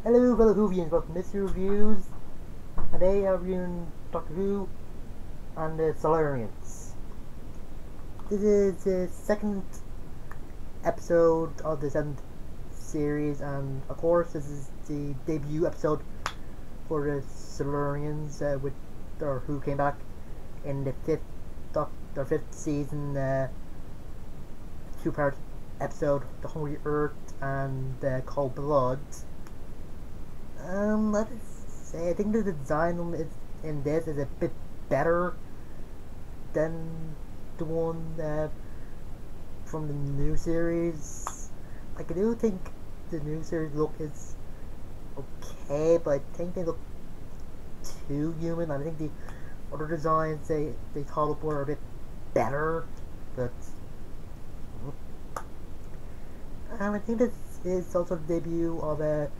Hello fellow Whovians, welcome to Mr. Reviews. Today I'm reviewing Doctor Who and the Silurians. This is the second episode of the 7th series, and of course this is the debut episode for the Silurians, with who came back in the fifth season, two-part episode, The Hungry Earth and Cold Blood. Let's say I think the design in this is a bit better than the one from the new series. Like, I do think the new series look is okay, but I think they look too human. I think the other designs they thought up were a bit better, but I think this is also the debut of a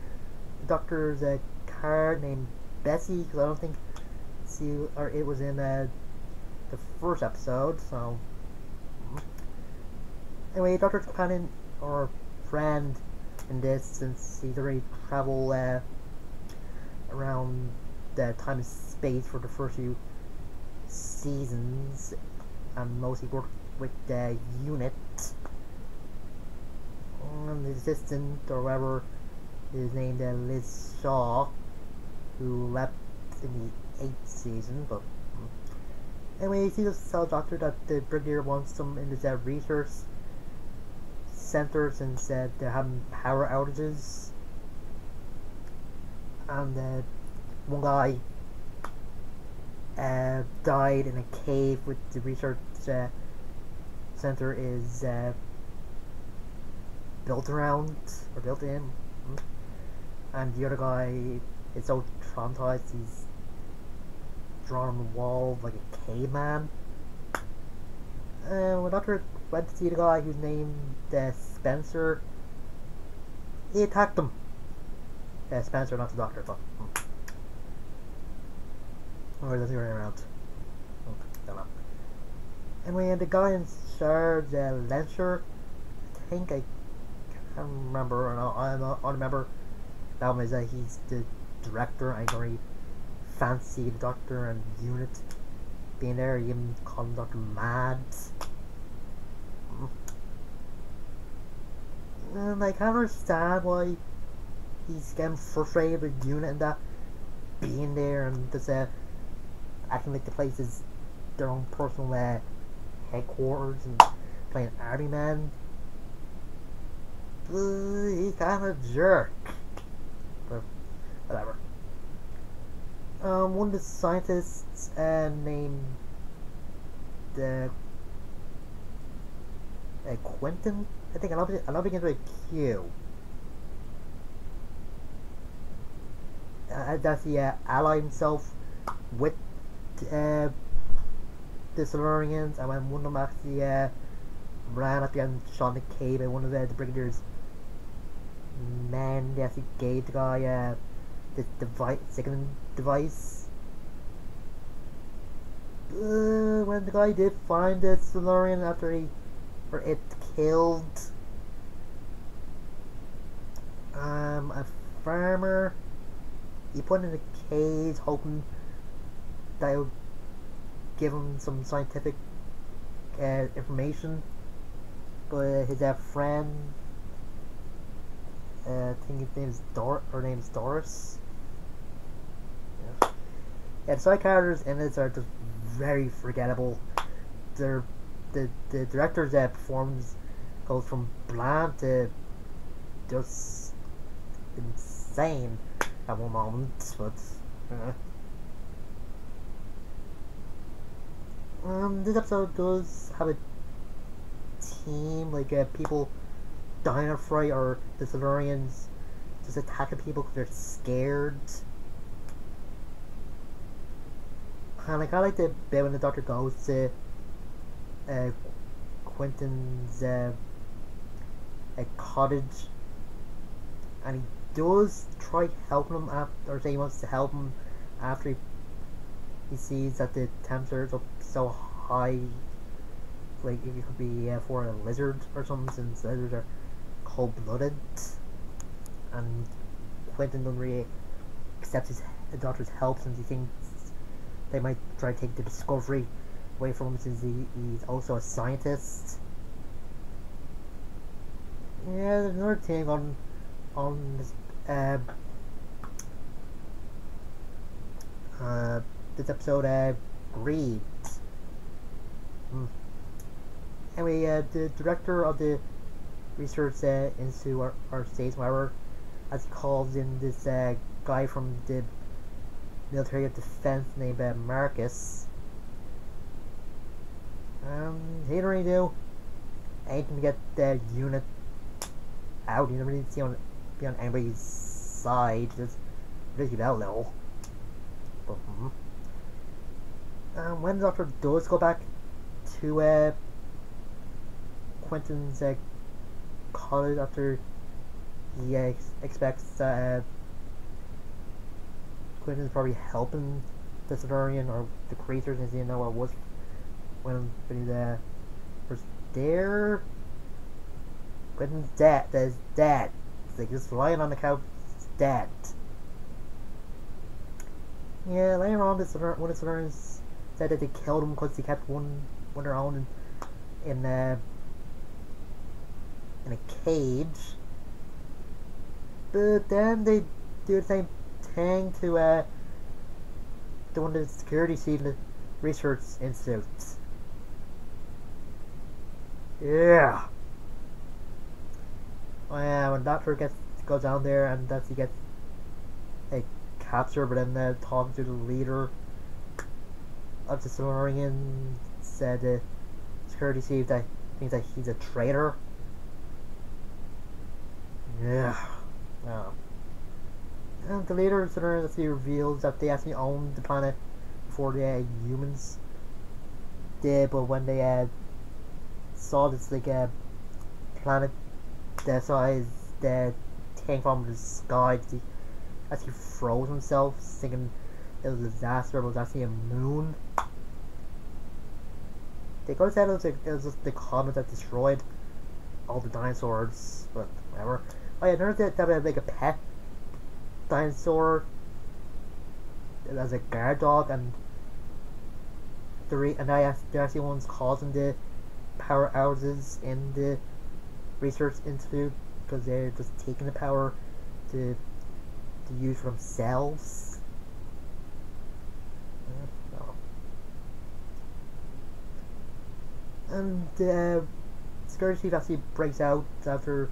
Doctor's card named Bessie, because I don't think it was in the first episode. So anyway, Doctor's companion or friend in this, since he's already traveled around the time and space for the first few seasons, and mostly worked with the unit. The assistant or whatever is named Liz Shaw, who left in the 8th season. But anyway, he just tells Doctor that the Brigadier wants them in this research center, since they're having power outages, and one guy died in a cave with the research center is built around or built in. And the other guy is so traumatized he's drawn on the wall like a caveman. When Doctor went to see the guy who's named Spencer, he attacked him. Spencer, not the Doctor, but or does he run around? Don't know. Anyway, the guy in charge, Lencher, I think I can't remember, or no, I don't remember. That one is that he's the director. I don't really fancy the Doctor and unit being there. You even call him Dr. Mads. And I can't understand why he's getting frustrated with the unit and that being there and just acting like the place is their own personal headquarters and playing army man. He's kind of a jerk. But whatever. One of the scientists named Quentin, I think I'll begin with a Q. That's the allied himself with the Silurians, and when one of them actually ran up and shot in the cave by one of the Brigadier's men. They actually gave the guy this sickening device. When the guy did find the Silurian after it killed a farmer, he put him in a cage hoping that it would give him some scientific information, but his friend, I think his name is Doris. Yeah, the side characters in this are just very forgettable. The director's performance goes from bland to just insane at one moment, but this episode does have a team, like people dying of fright, or the Silurians just attacking people because they're scared. And I kinda like the bit when the Doctor goes to Quentin's cottage, and he does try helping him or say he wants to help him after he sees that the temperature is up so high. Like, it could be for a lizard or something, since lizards are cold-blooded and Quentin doesn't really accept the Doctor's help since he thinks they might try to take the discovery away from him since he's also a scientist. Yeah, there's another thing on this this episode reads. Anyway, the director of the research institute or states, whatever, as he calls in this guy from the military of defense named Marcus. He didn't really do anything to get the unit out. You never really see be on anybody's side. Just get out a little. But, when the Doctor does go back to Quentin's college after he expects that Quentin's probably helping the Silurian or the creatures, as you know what was when he was there. Quentin's dead. That is dead. It's like just lying on the couch. It's dead. Yeah, later on, one of the Silurians said that they killed him because they kept one of their own in a cage. But then they do the same thing to one of the security research institutes. Yeah. Oh yeah, when Doctor goes down there and he gets captured, but then talking to the leader of the Silurian said the security chief that thinks that he's a traitor. Yeah. And the leader of the Silurians actually reveals that they actually owned the planet before the humans did, but when they saw this planet that size that came from the sky, he actually froze himself, thinking it was a disaster, but it was actually a moon. They could have said it was just the comet that destroyed all the dinosaurs, but whatever. Oh yeah, I noticed that they had like a pet dinosaur as a guard dog, and they're actually ones causing the power outages in the research institute because they're just taking the power to use for themselves. And the security chief actually breaks out after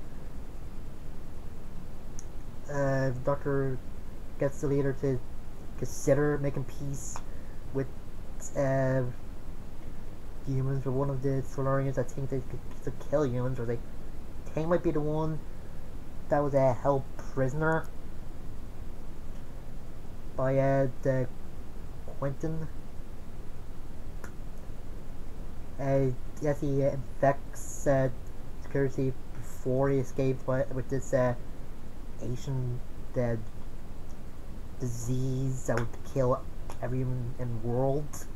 the Doctor gets the leader to consider making peace with humans, but one of the Silurians that think they could kill humans, or they think might be the one that was held prisoner by the Quentin. Yes, he infects security before he escapes with this Asian disease that would kill everyone in the world.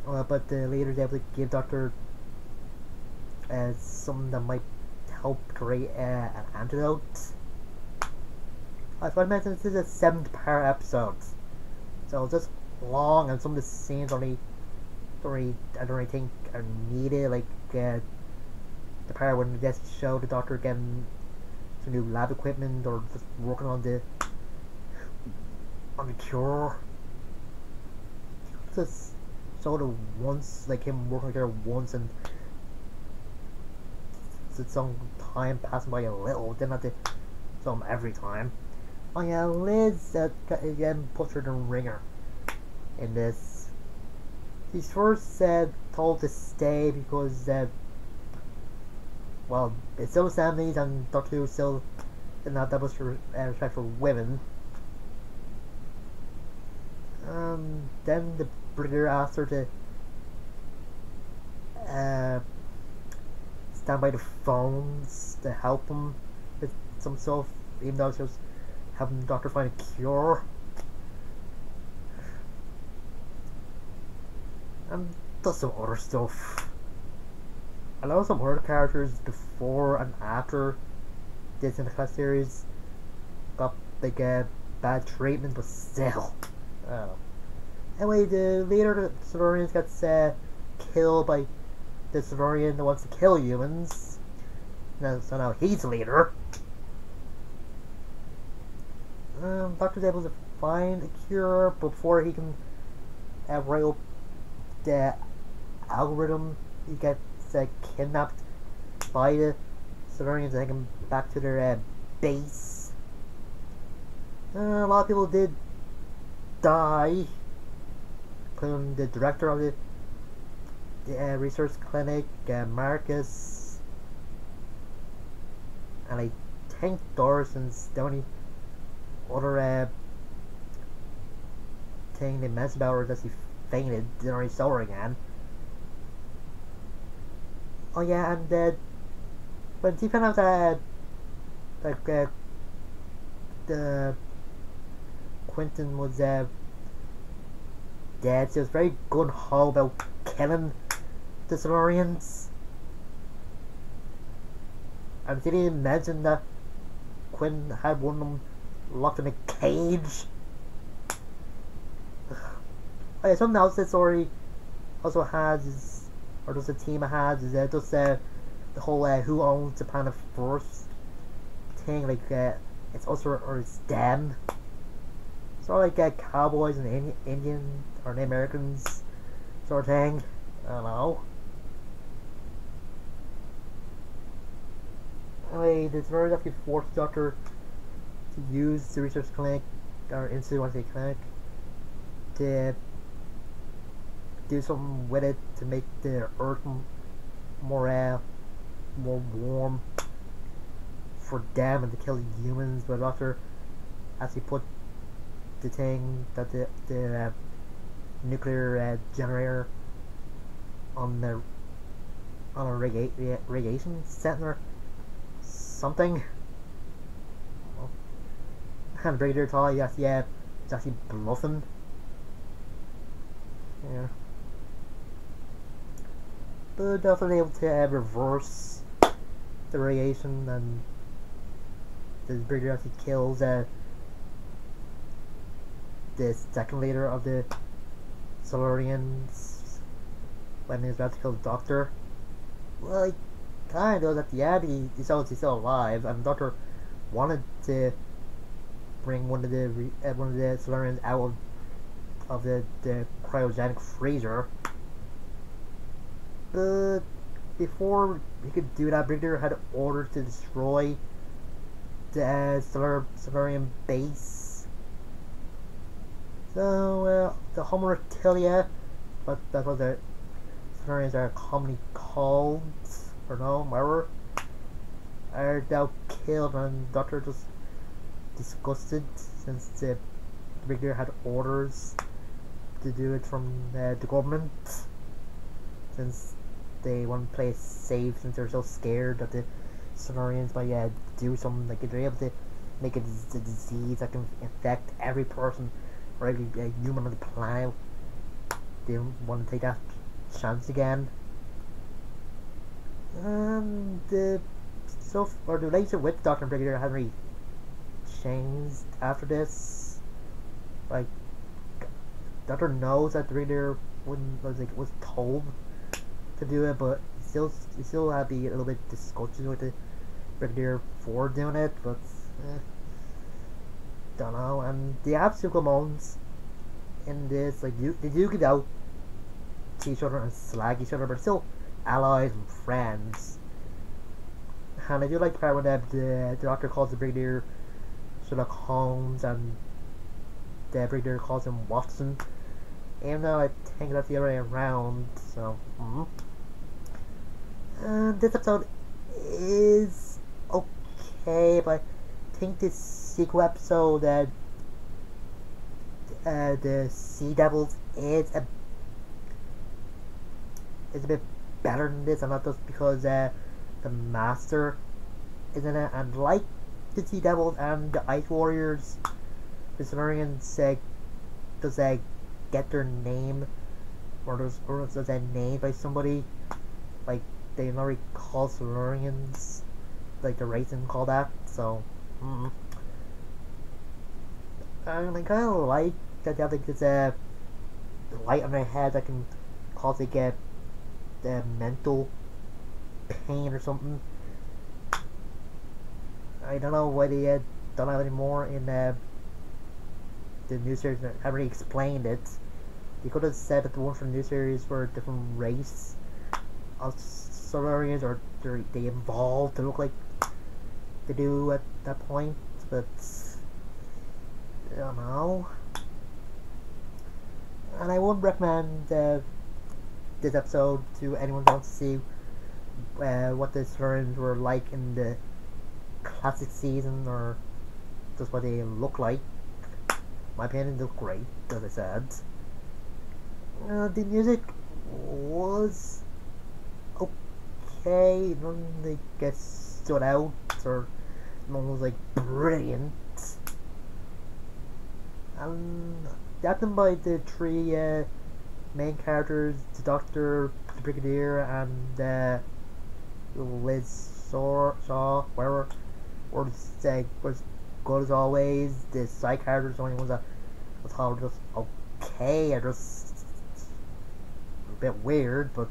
But the leader is able to give Doctor something that might help create an antidote. As I mentioned, this is a 7th-part episode, so it's just long, and some of the scenes I don't really think are needed, like the part when they just show the Doctor getting some new lab equipment or just working on the cure. Just showed it once, like him working there once, and some time passing by a little. Didn't have to show him every time. Oh yeah, Liz again puts her in the ringer in this. She's first told to stay because well, it's still the 70s and Doctor Who still didn't have that much respect for women. Then the brigadier asked her to stand by the phones to help him with some stuff, even though she was helping the Doctor find a cure. And does some other stuff. I know some other characters before and after this in the class series got like bad treatment, but still. Oh. Anyway, the leader of the Silurians gets killed by the Silurian that wants to kill humans. So now he's the leader. Doctor's able to find a cure before he can write up the algorithm. He gets kidnapped by the Silurians and take him back to their base. A lot of people did die, including the director of the research clinic, Marcus, and I think Dorson's the only other thing they mentioned about her that he fainted, didn't really saw her again. Oh yeah, and when he found out that the Quentin was dead, she was very gung-ho about killing the Silurians. And did he mention that Quentin had one of them locked in a cage? Oh yeah, something else this story also has is, or does the team has, is just the whole who owns the planet first thing, like it's us or it's them. Sort of like cowboys and Indian or Native Americans sort of thing. I don't know. Anyway, the Silurians actually forced the Doctor to use the research clinic, or Institute of the clinic, to do something with it to make the Earth more warm for them and to kill humans. But the Doctor actually put the thing that the nuclear generator on a radiation center something. And Brigadier thought he's actually bluffing. Yeah. But definitely able to reverse the radiation, and the Brigadier actually kills the second leader of the Silurians when he was about to kill the Doctor. Well, he kind of at the end he's still alive, and the Doctor wanted to bring one of the Silurians out of the cryogenic freezer. But before he could do that, Brigadier had orders to destroy the Silurian base. So the Homo reptilia, that's what the Silurians are commonly called, or no, whatever, are now killed, and Doctor just disgusted since the Brigadier had orders to do it from the government, since they want to play it safe, since they're so scared that the Silurians might do something, like if they're able to make a disease that can infect every person or every human on the planet, they don't want to take that chance again. And the relationship with Doctor and Brigadier hasn't really changed after this. Like, Doctor knows that the Brigadier was told to do it, but he still had to be a little bit disgusted with the Brigadier for doing it. But don't know. And the absolute moments in this, like, they do get out to each other and slag each other, but still allies and friends. And I do like the part when the Doctor calls the Brigadier Sherlock Holmes and the Brigadier calls him Watson. Even though I think that's the other way around, so this episode is okay, but I think this sequel episode, the Sea Devils, is a bit better than this, and not just because the Master is in it. And like the Sea Devils and the Ice Warriors, the Silurians does get their name, or does a name by somebody, like they normally call Silurians like the race and call that. So, and I kind of like that they have like this light on their head that can cause like mental pain or something. I don't know why they don't have any more in the new series. I already explained it. They could have said that the one from the new series were a different race of Silurians, or they evolved to look like they do at that point, but I don't know. And I would recommend this episode to anyone who wants to see what the Silurians were like in the classic season, or just what they look like. My opinion, they look great, as I said. The music was okay. None like stood out, or none was like brilliant. And acting by the three main characters, the Doctor, the Brigadier, and Liz Shaw, whatever, was good as always. The side characters, the only ones that I thought were just okay, or just a bit weird, but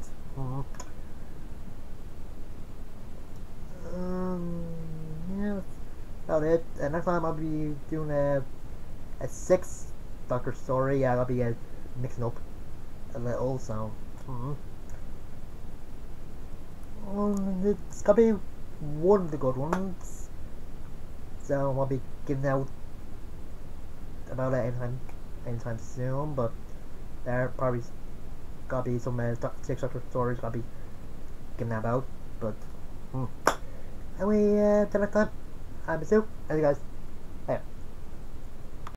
yeah, that's about it. And next time I'll be doing a sixth Doctor story. Yeah, I'll be mixing up a little, so it's gotta be one of the good ones. So I'll be giving out about it anytime soon, but there probably gotta be some six Doctor stories gotta be giving that out. But anyway, till next time, I'm Mr.Who. Thank you guys.